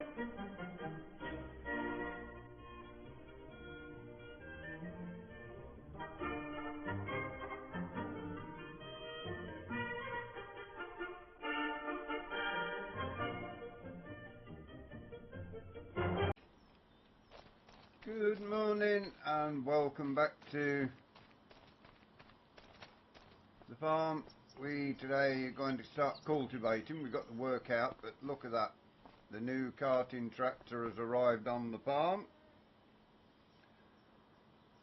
Good morning and welcome back to the farm. We today are going to start cultivating. We've got the work out, but look at that. The new carting tractor has arrived on the farm.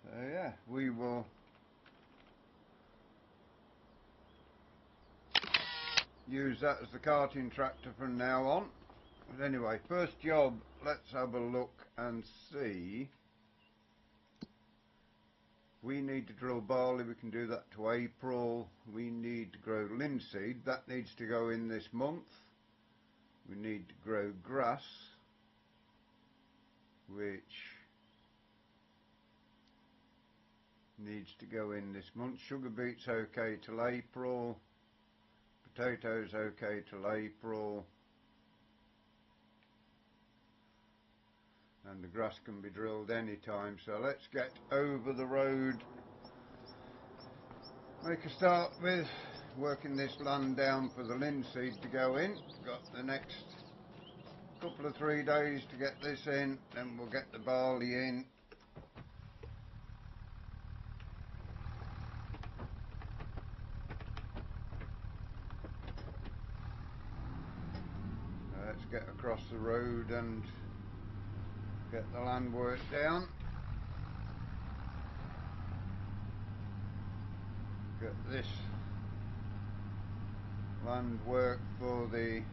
So yeah, we will use that as the carting tractor from now on. But anyway, first job, let's have a look and see. We need to drill barley, we can do that to April. We need to grow linseed, that needs to go in this month. We need to grow grass, which needs to go in this month. Sugar beets okay till April. Potatoes okay till April. And the grass can be drilled anytime, so let's get over the road. Make a start with working this land down for the linseed to go in. Got the next couple of 3 days to get this in, then we'll get the barley in. Let's get across the road and get the land work down. Get this land work for the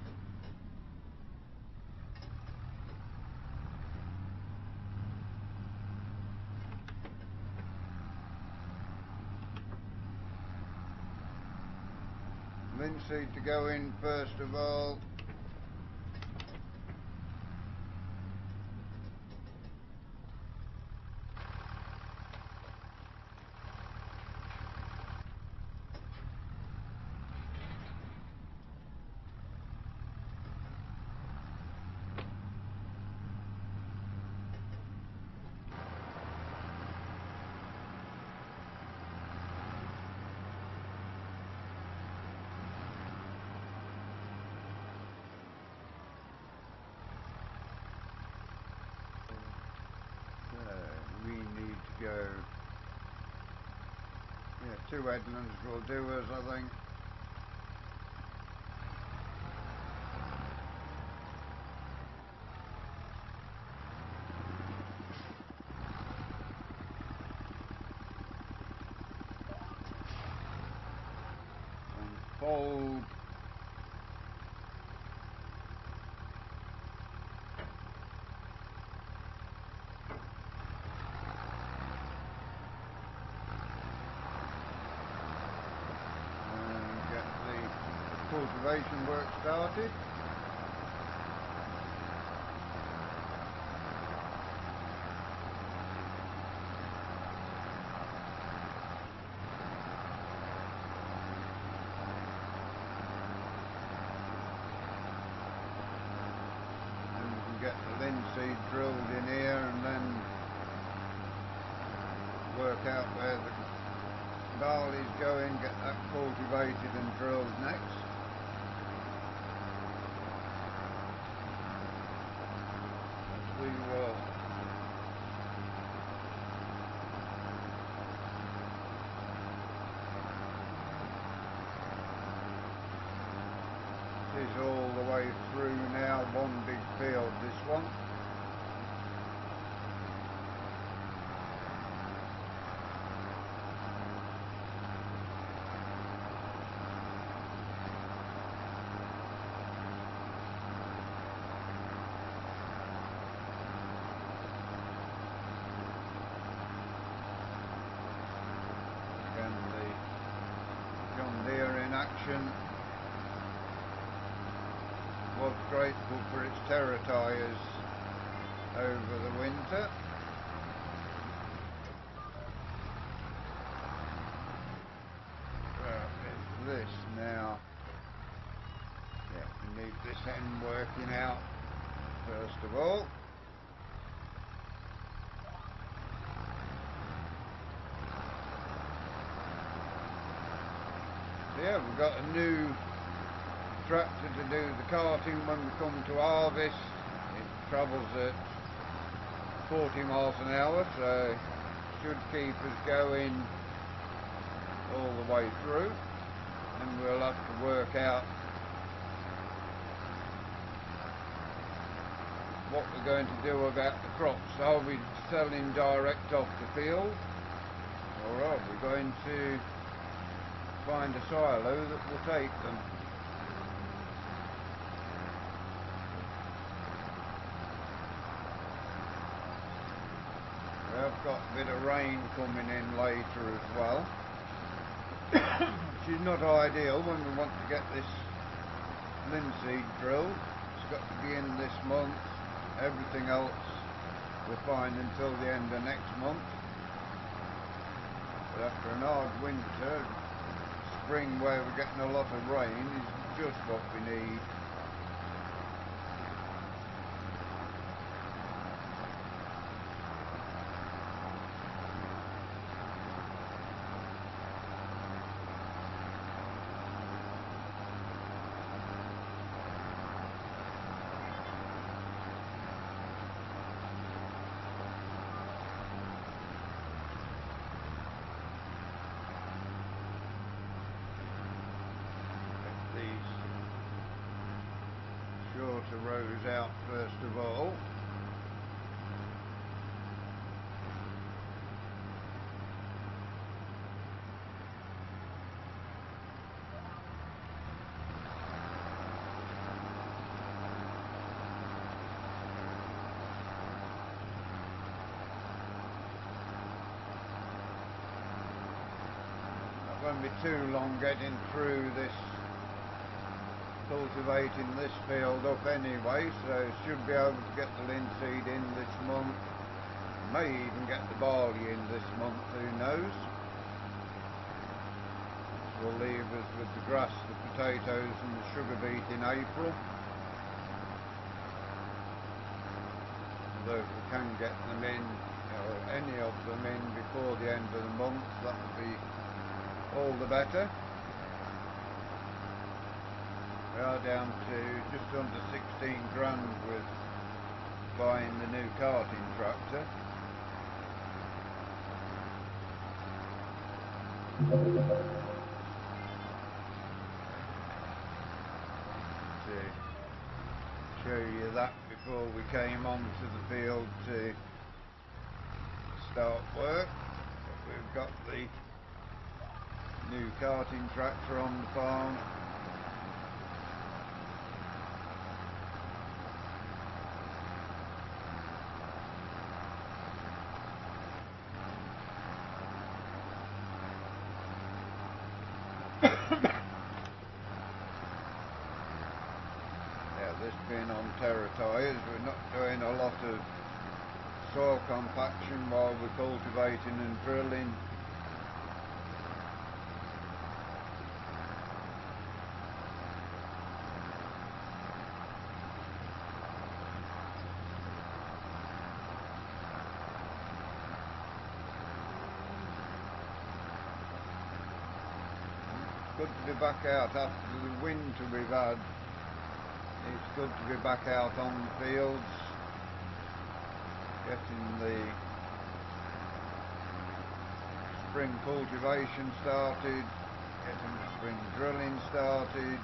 linseed to go in first of all. We need to go, yeah, 2 headlands will do us, I think. And fold. Cultivation work started. And we can get the linseed drilled in here and then work out where the barley's going, get that cultivated and drilled next. We will this is all the way through now, one big field, this one. In action, was grateful for its terra tyres over the winter. Where is this now? Yeah, we need this end working out. first of all. So yeah, we've got a new tractor to do the carting when we come to harvest. It travels at 40 miles an hour, so should keep us going all the way through, and we'll have to work out what we're going to do about the crops. Are we selling direct off the field, or are we going to find a silo that will take them? We have got a bit of rain coming in later as well, which is not ideal when we want to get this linseed drilled. It's got to be in this month. Everything else we're fine until the end of next month. But after an hard winter, spring where we're getting a lot of rain is just what we need. Shorter rows out first of all. It won't be too long getting through this, cultivating this field up anyway, so should be able to get the linseed in this month. May even get the barley in this month, who knows. This will leave us with the grass, the potatoes and the sugar beet in April. Although if we can get them in, or any of them in before the end of the month, that would be all the better. We are down to just under 16 grand with buying the new carting tractor. To show you that before we came onto the field to start work, but we've got the new carting tractor on the farm. Yeah, this being on terra tyres, we're not doing a lot of soil compaction while we're cultivating and drilling. Good to be back out after the winter we've had. It's good to be back out on the fields, getting the spring cultivation started, getting the spring drilling started.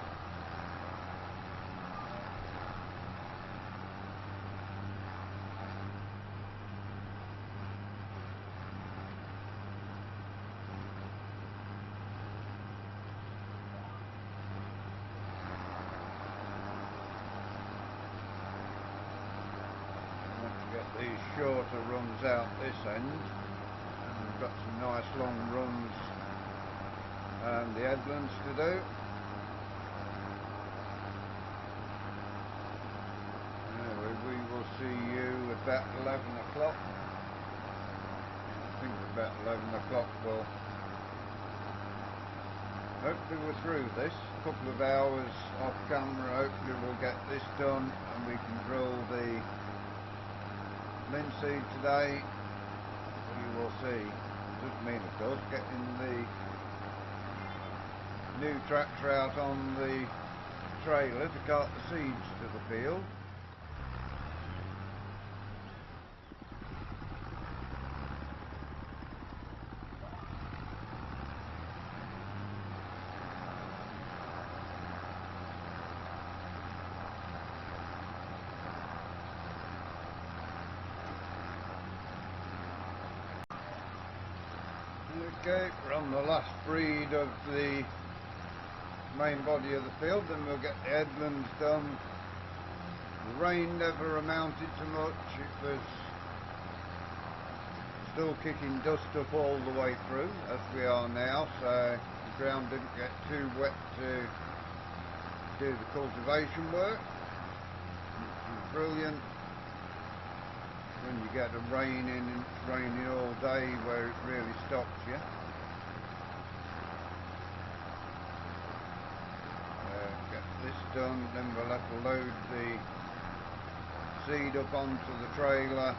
These shorter runs out this end, and we've got some nice long runs and the headlands to do. Anyway, we will see you at about 11 o'clock. I think about 11 o'clock we'll hopefully we're through this. A couple of hours off camera, hopefully we'll get this done and we can drill the linseed today. We will see. Doesn't mean, of course, getting the new tractor out on the trailer to cart the seeds to the field. Okay, we're on the last breed of the main body of the field, then we'll get the headlands done. The rain never amounted to much, it was still kicking dust up all the way through, as we are now, so the ground didn't get too wet to do the cultivation work, which is brilliant. When you get a rain in, and it's raining all day where it really stops you. Get this done, then we'll have to load the seed up onto the trailer.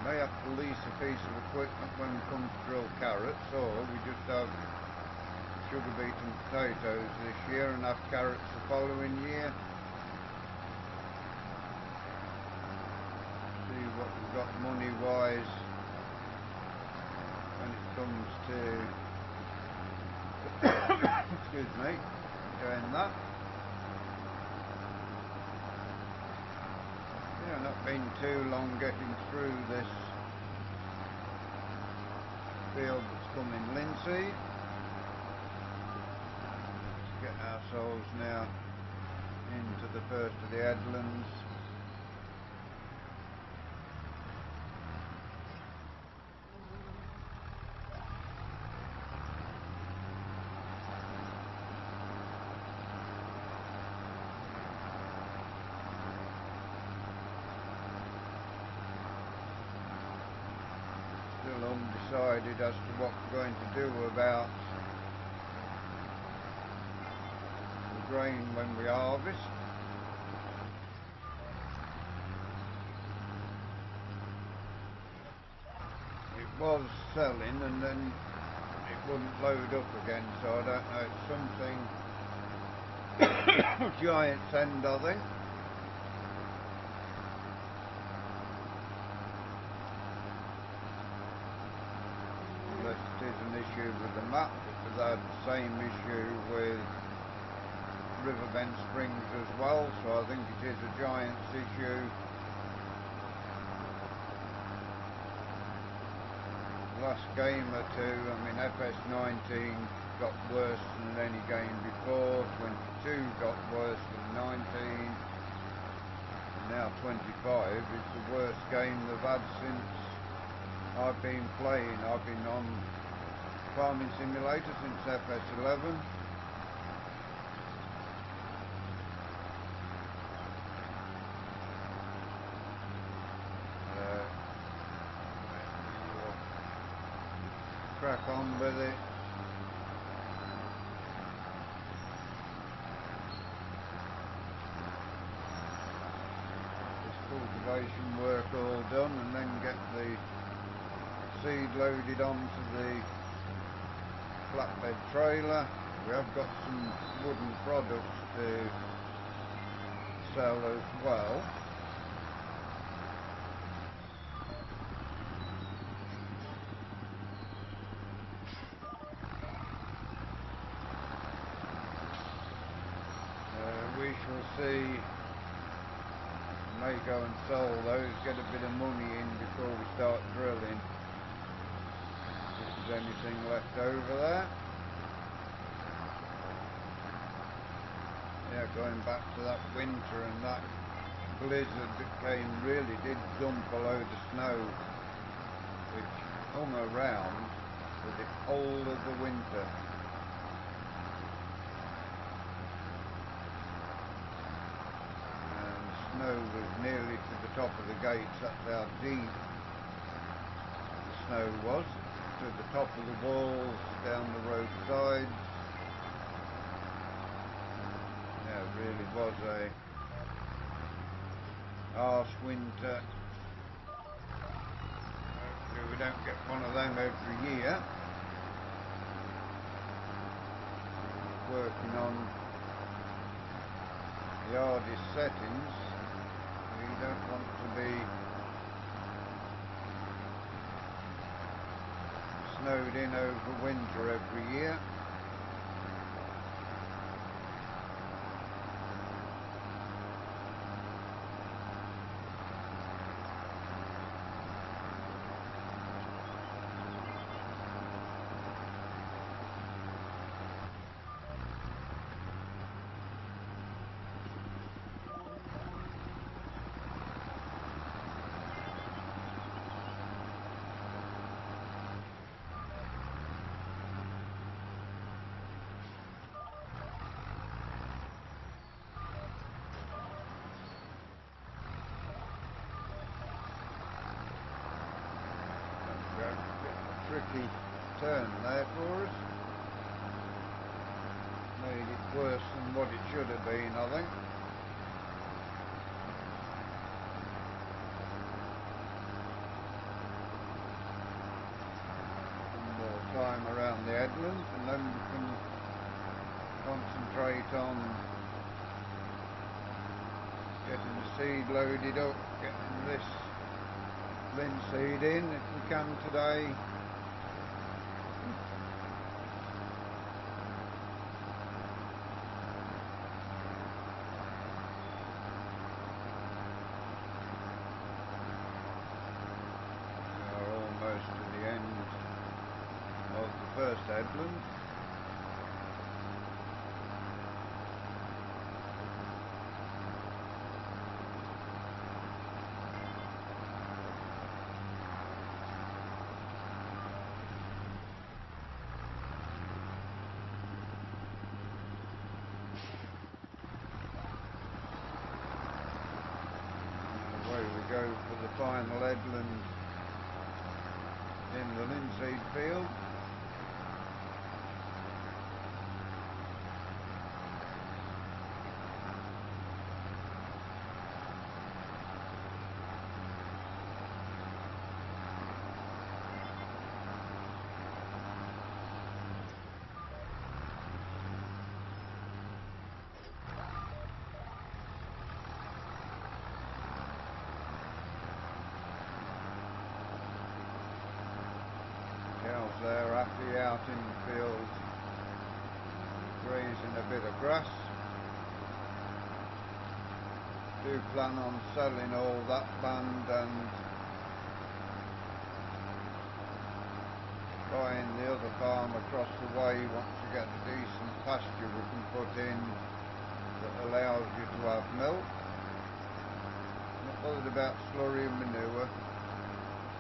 May have to lease a piece of equipment when we come to drill carrots, or we just have sugar beet and potatoes this year and have carrots the following year. See what we've got money wise when it comes to excuse me, doing that. Yeah, not been too long getting through this field that's coming linseed. Let's get ourselves now into the first of the headlands. Still undecided as to what we're going to do about the grain when we harvest. It was selling and then it wouldn't load up again, so I don't know, it's something giant's end, I think. Unless it is an issue with the map, because I had the same issue with Riverbend Springs as well, so I think it is a giant's issue. Last game or two, I mean FS19 got worse than any game before, 22 got worse than 19, and now 25 is the worst game they've had since I've been playing. I've been on Farming Simulator since FS11. Crack on with it. This cultivation work all done and then get the seed loaded onto the flatbed trailer. We have got some wooden products to sell as well. We shall see. May go and sell those, get a bit of money in before we start drilling, if there's anything left over there. Yeah, going back to that winter and that blizzard that came, really did dump a load of snow which hung around for the whole of the winter. Snow was nearly to the top of the gates, that's how deep the snow was. It to the top of the walls, down the roadsides. Yeah, it really was a harsh winter. Hopefully we don't get one of them every year. Working on the hardest settings. We don't want to be snowed in over winter every year. Tricky turn there for us. Made it worse than what it should have been, I think. Some more time around the headland and then we can concentrate on getting the seed loaded up, getting this linseed in if we can today. Almost to the end of the first headland. Away we go for the final headland in the linseed field. Cows there happy out in the field grazing a bit of grass. Do plan on selling all that land and buying the other farm across the way once we get a decent pasture we can put in that allows you to have milk. Not bothered about slurry and manure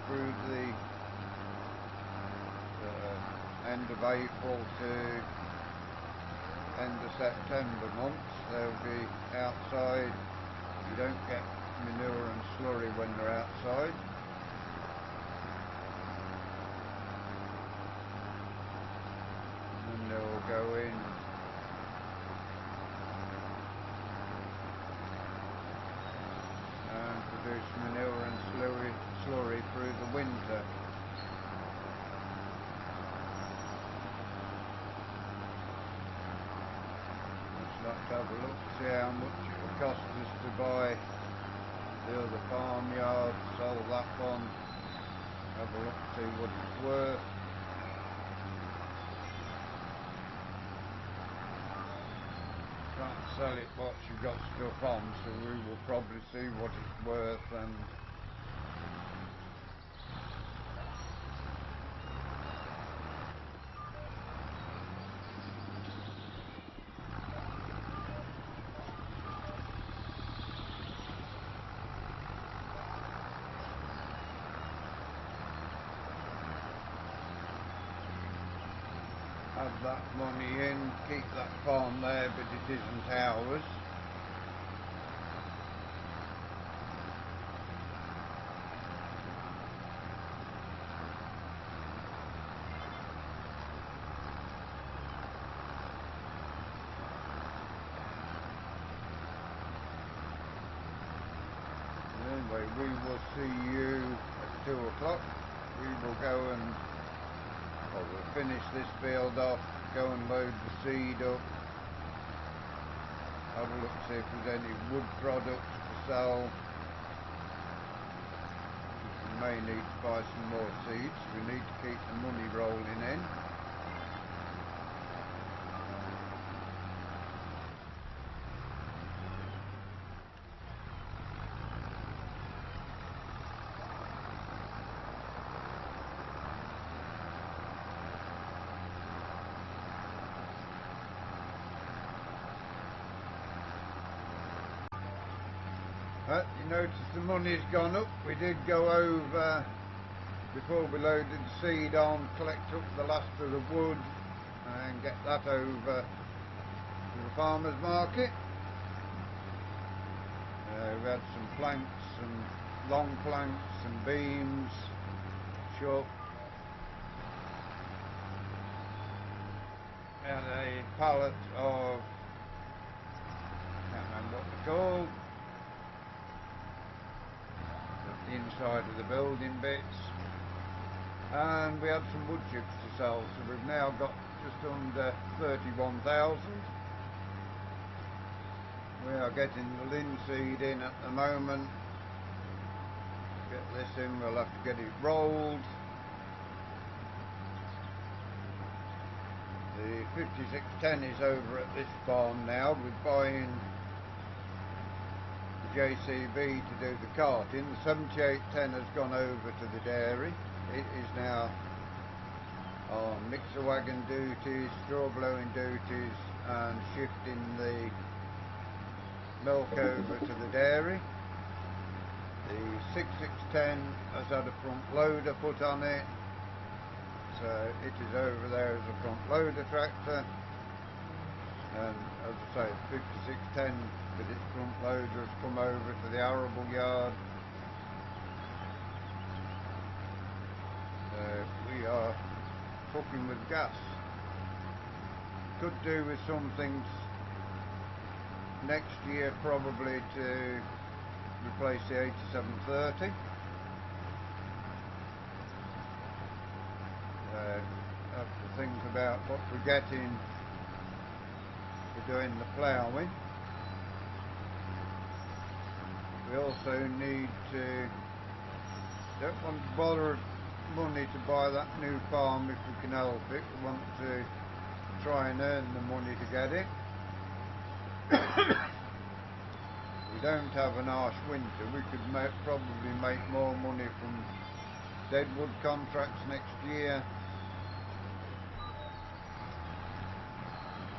through the end of April to end of September months. They'll be outside. You don't get manure and slurry when they're outside. And then they'll go in and produce manure and slurry through the winter. Let's have a look, see how much it will cost us to buy the other farmyard, sell that one, have a look, see what it's worth. Can't sell it whilst you've got stuff on, so we will probably see what it's worth and have that money in, keep that farm there, but it isn't ours. anyway, we will see you at 2 o'clock. We will go and, well, we'll finish this field off, go and load the seed up, have a look, see if there's any wood products to sell. We may need to buy some more seeds. We need to keep the money rolling in. You notice the money's gone up. We did go over, before we loaded the seed on, collect up the last of the wood and get that over to the farmer's market. We had some planks, some long planks, some beams, short. We had a pallet of, I can't remember what they're called, inside of the building bits, and we had some wood chips to sell, so we've now got just under 31,000. We are getting the linseed in at the moment. Get this in, we'll have to get it rolled. The 5610 is over at this farm now. We're buying JCB to do the carting. The 7810 has gone over to the dairy. It is now on mixer wagon duties, straw blowing duties, and shifting the milk over to the dairy. The 6610 has had a front loader put on it, so it is over there as a front loader tractor. And as I say, 5610 with its front loader has come over to the arable yard. We are cooking with gas. Could do with some things next year probably to replace the 8730. Have to think about what we're getting. We're doing the ploughing. We also need to, don't want to borrow money to buy that new farm if we can help it. We want to try and earn the money to get it. We don't have an harsh winter. We could probably make more money from deadwood contracts next year.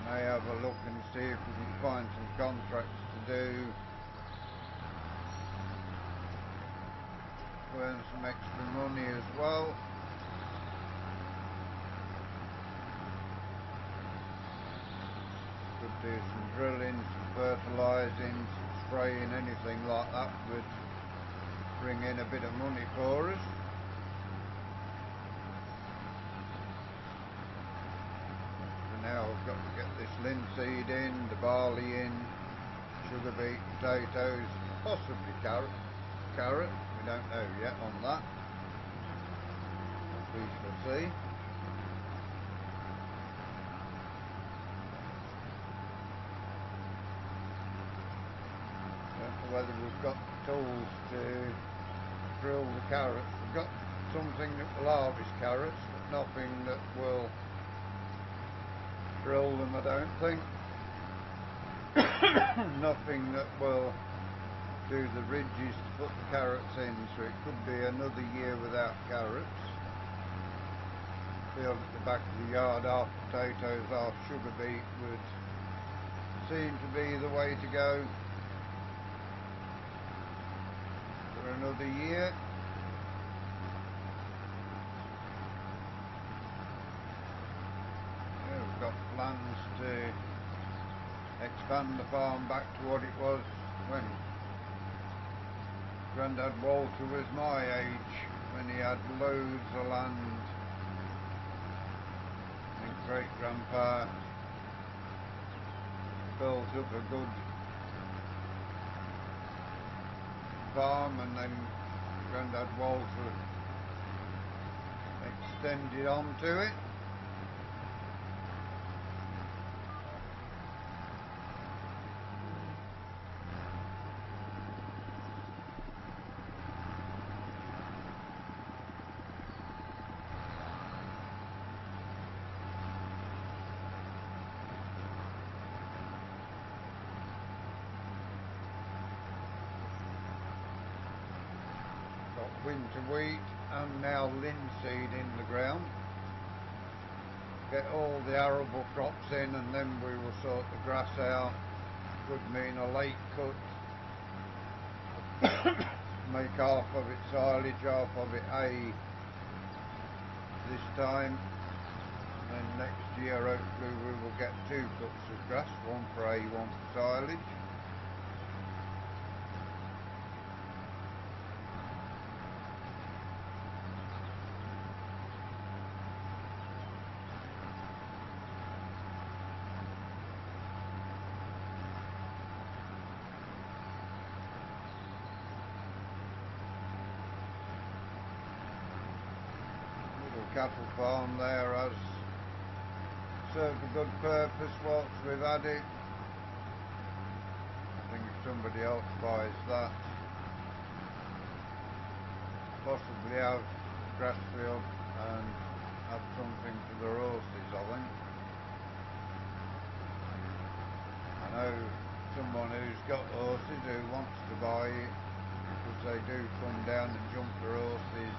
May have a look and see if we can find some contracts to do. Earn some extra money as well. Could do some drilling, some fertilising, some spraying, anything like that would bring in a bit of money for us. For now we've got to get this linseed in, the barley in, sugar beet, potatoes, possibly carrot. We don't know yet on that. We shall see. Don't know whether we've got the tools to drill the carrots. We've got something that will harvest carrots, but nothing that will drill them, I don't think. Nothing that will do the ridges to put the carrots in, so it could be another year without carrots. Field at the back of the yard, half potatoes, half sugar beet would seem to be the way to go for another year. Yeah, we've got plans to expand the farm back to what it was when Grandad Walter was my age, when he had loads of land. I think great-grandpa built up a good farm, and then Grandad Walter extended onto it. Winter wheat and now linseed in the ground. Get all the arable crops in, and then we will sort the grass out. Could mean a late cut. Make half of it silage, half of it hay this time. And then next year hopefully we will get 2 cuts of grass, one for hay, one for silage. Cattle farm there has served a good purpose whilst we've had it. I think if somebody else buys that, possibly have grass field and have something for the horses, I think. I know someone who's got horses who wants to buy it because they do come down and jump their horses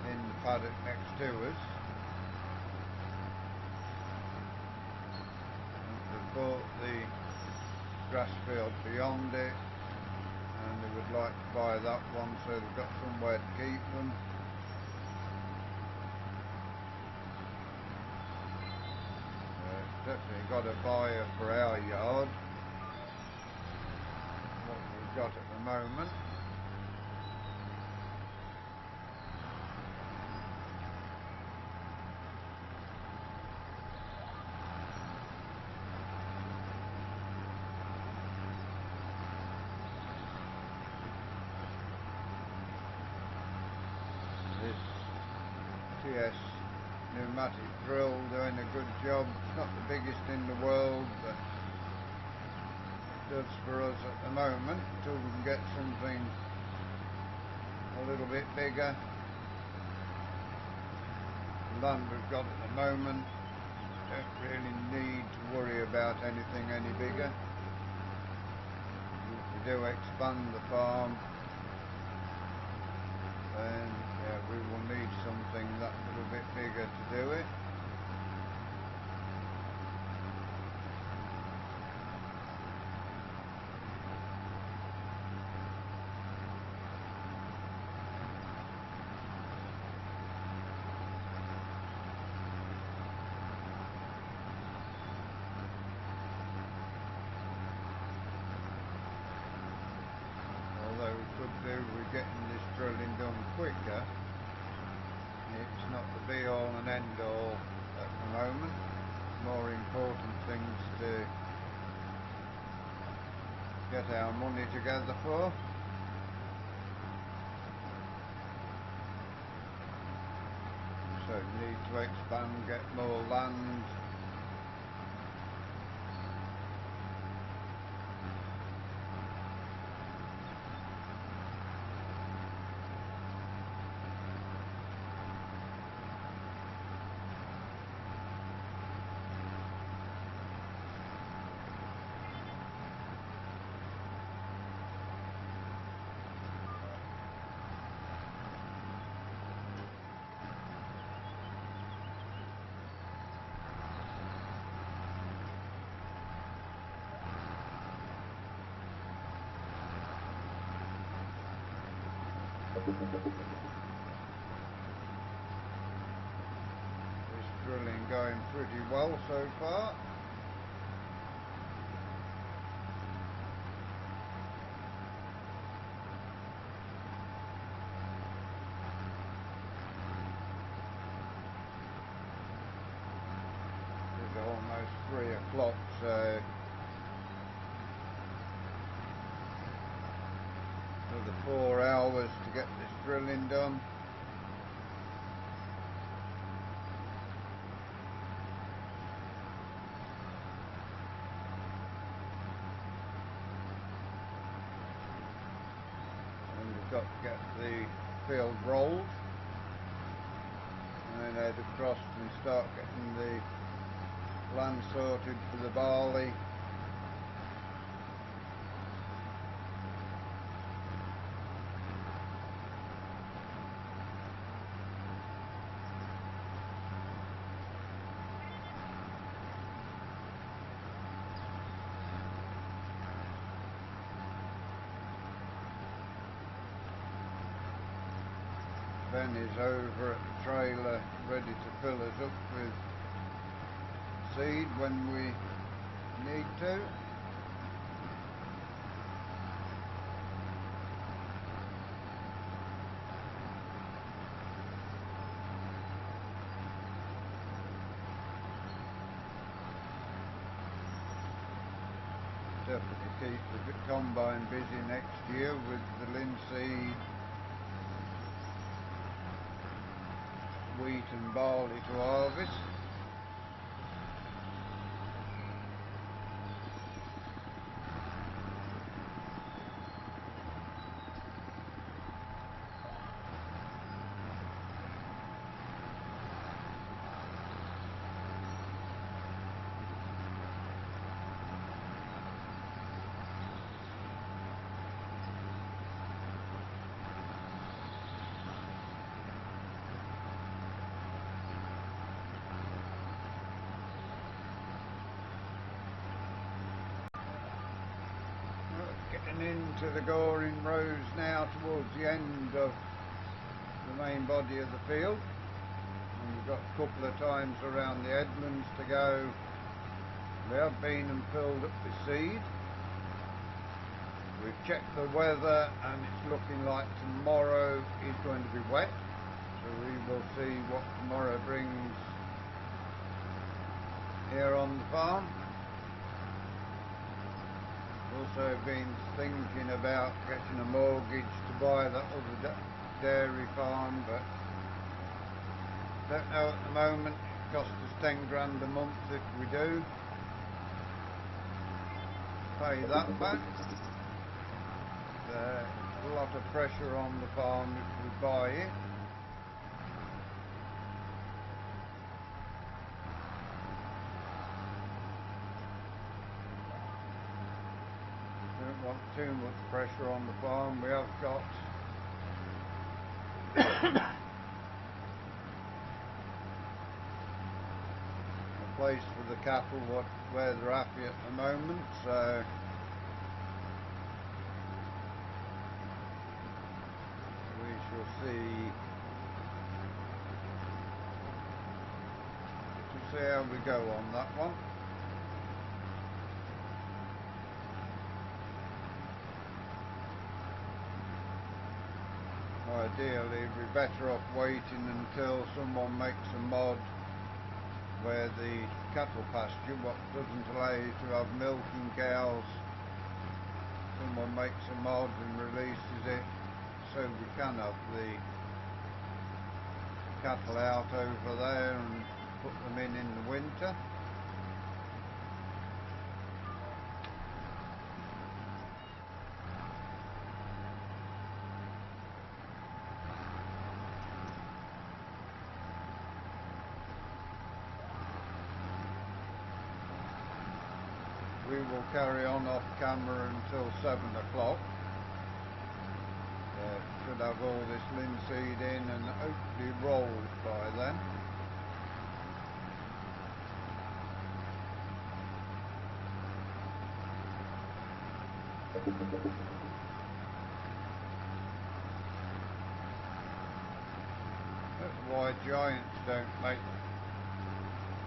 in the paddock next to us. They've bought the grass field beyond it and they would like to buy that one so they've got somewhere to keep them. Definitely got a buyer for our yard, what we've got at the moment. TS pneumatic drill doing a good job. It's not the biggest in the world, but it does for us at the moment until we can get something a little bit bigger. The land we've got at the moment, don't really need to worry about anything any bigger. If we do expand the farm, then we will need something that little bit bigger to do it. Although we could do with getting this drilling done quicker, it's not the be all and end all at the moment. More important things to get our money together for. So need to expand, get more land. This drilling going pretty well so far. It's almost 3 o'clock, so 4 hours to get this drilling done. And we've got to get the field rolled and then head across and start getting the land sorted for the barley. Ben is over at the trailer ready to fill us up with seed when we need to. Definitely keep the combine busy next year with the linseed, wheat and barley to harvest. Getting into the Goring rows now towards the end of the main body of the field, and we've got a couple of times around the headlands to go. We have been and filled up with seed. We've checked the weather and it's looking like tomorrow is going to be wet, so we will see what tomorrow brings here on the farm. Also been thinking about getting a mortgage to buy that other dairy farm, but don't know at the moment. It costs us 10 grand a month if we do pay that back. There's a lot of pressure on the farm if we buy it. Don't want too much pressure on the farm. We have got a place for the cattle where they're happy at the moment, so we shall see how we go on that one. Ideally, we're better off waiting until someone makes a mod where the cattle pasture, what doesn't allow you to have milking cows, someone makes a mod and releases it so we can have the cattle out over there and put them in the winter. We will carry on off camera until 7 o'clock. Should have all this linseed in and hopefully rolled by then. That's why Giants don't make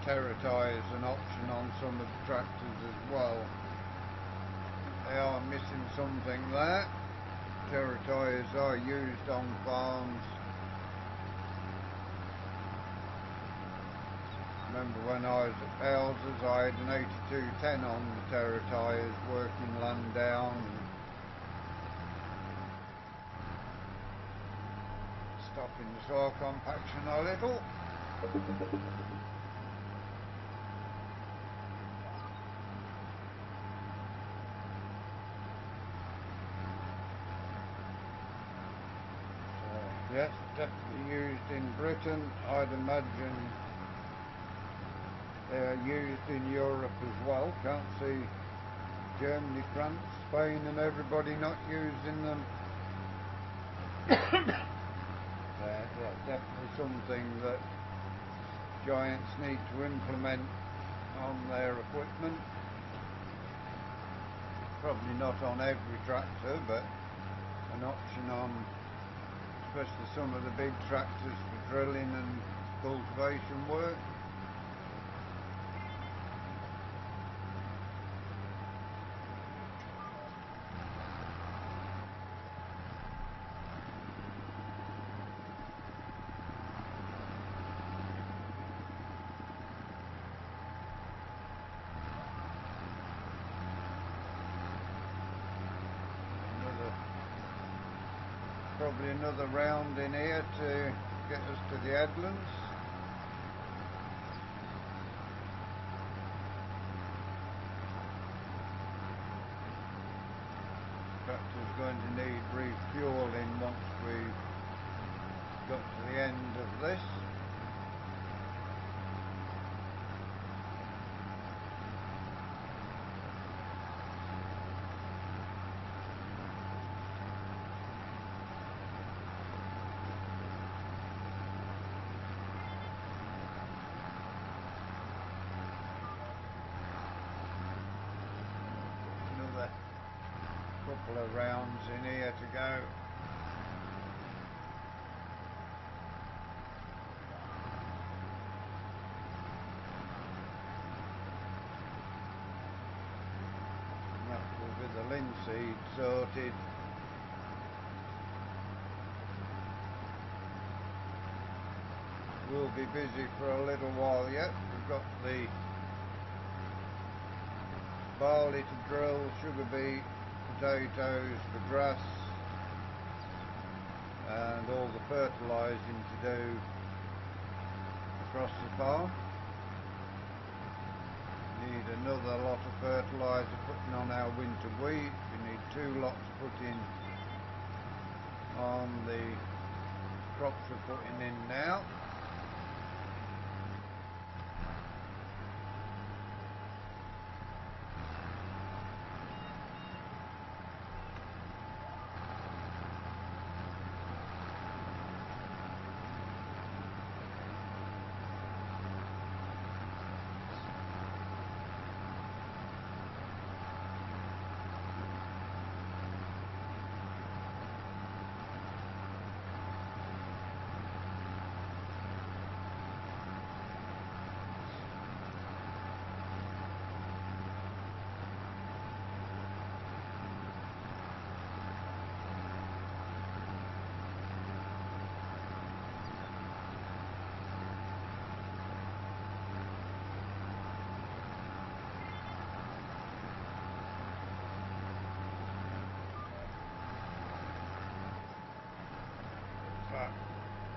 terra tyres an option on some of the tractors as well. They are missing something there. Terra tyres are used on farms. Remember when I was at Houses, I had an 8210 on the terra tyres working land down. stopping the soil compaction a little. Yes, definitely used in Britain. I'd imagine they are used in Europe as well. Can't see Germany, France, Spain and everybody not using them. Yeah, definitely something that giants need to implement on their equipment. Probably not on every tractor, but an option on especially some of the big tractors for drilling and cultivation work. Probably another round in here to get us to the headlands. Tractor's going to need refueling once we've got to the end of this. Couple of rounds in here to go. And that will be the linseed sorted. We'll be busy for a little while yet. We've got the barley to drill, sugar beet, potatoes, the grass and all the fertilising to do across the farm. Need another lot of fertiliser putting on our winter wheat. We need 2 lots put in on the crops we're putting in now.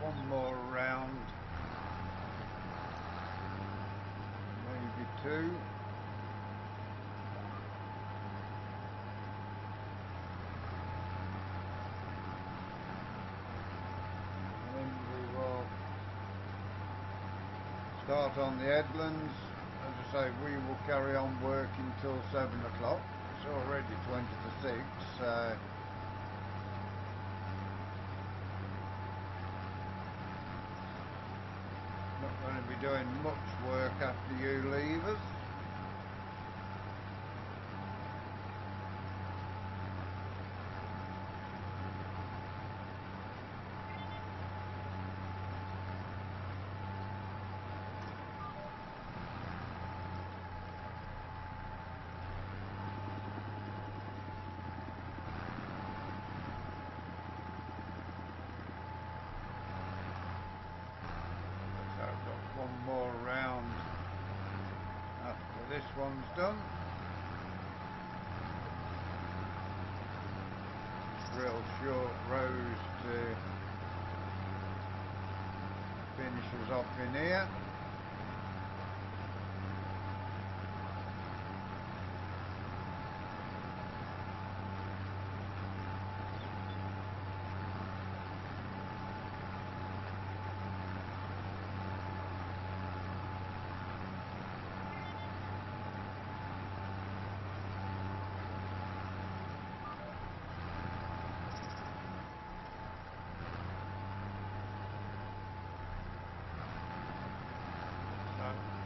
One more round, maybe 2. And then we will start on the headlands. As I say, we will carry on working till 7 o'clock. It's already 20 to 6, so not going to be doing much work after you leave us. So I've got one more round after this one's done. Real short rows to finishes off in here.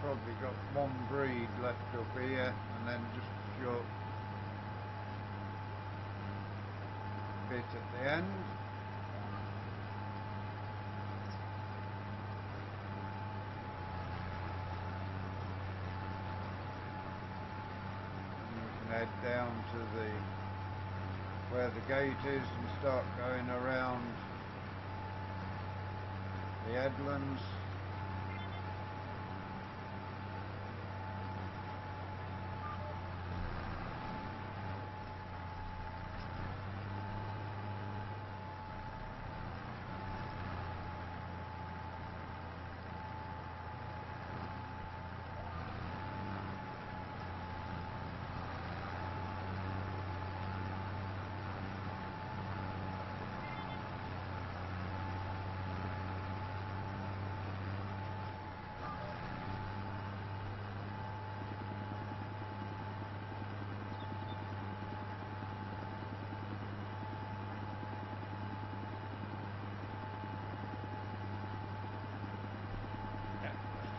Probably got one breed left up here, and then just a short bit at the end. And you can head down to where the gate is and start going around the headlands.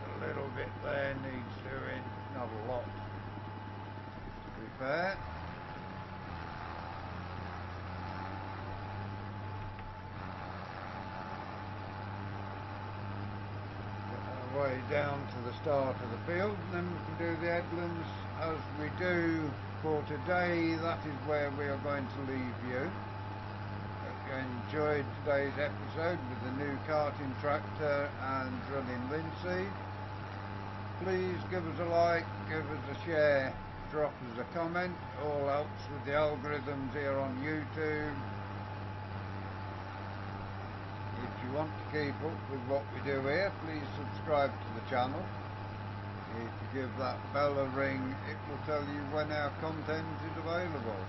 A little bit there needs doing, not a lot, to be fair. Get our way down to the start of the field, and then we can do the headlands as we do for today. That is where we are going to leave you. Hope you enjoyed today's episode with the new karting tractor and drilling linseed. Please give us a like, give us a share, drop us a comment. All helps with the algorithms here on YouTube. If you want to keep up with what we do here, please subscribe to the channel. If you give that bell a ring, it will tell you when our content is available.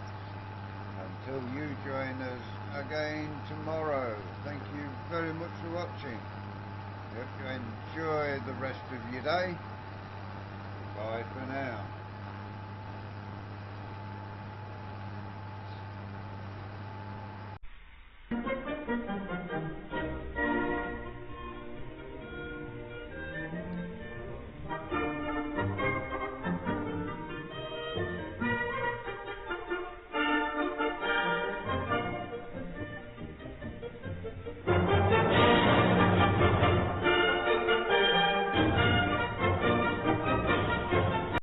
Until you join us again tomorrow, thank you very much for watching. Hope you enjoy the rest of your day. Bye for now.